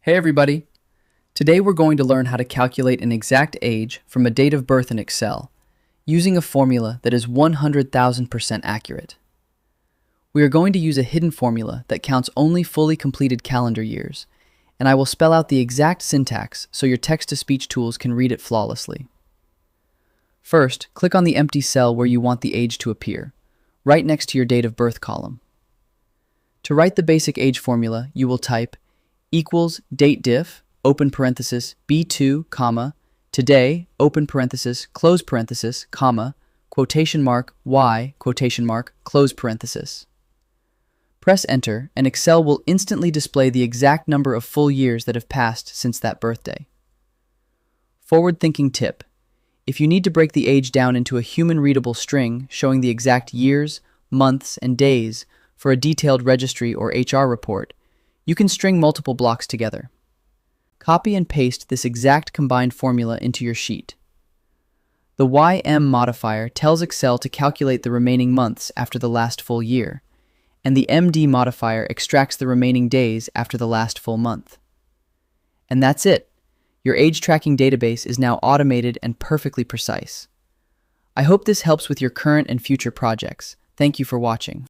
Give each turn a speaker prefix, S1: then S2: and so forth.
S1: Hey everybody! Today we're going to learn how to calculate an exact age from a date of birth in Excel, using a formula that is 100,000% accurate. We are going to use a hidden formula that counts only fully completed calendar years, and I will spell out the exact syntax so your text-to-speech tools can read it flawlessly. First, click on the empty cell where you want the age to appear, right next to your date of birth column. To write the basic age formula, you will type equals DATEDIF, open parenthesis, B2, comma, today, open parenthesis, close parenthesis, comma, quotation mark, Y, quotation mark, close parenthesis. Press enter, and Excel will instantly display the exact number of full years that have passed since that birthday. Forward-thinking tip: if you need to break the age down into a human-readable string showing the exact years, months, and days for a detailed registry or HR report, you can string multiple blocks together. Copy and paste this exact combined formula into your sheet. The YM modifier tells Excel to calculate the remaining months after the last full year, and the MD modifier extracts the remaining days after the last full month. And that's it. Your age tracking database is now automated and perfectly precise. I hope this helps with your current and future projects. Thank you for watching.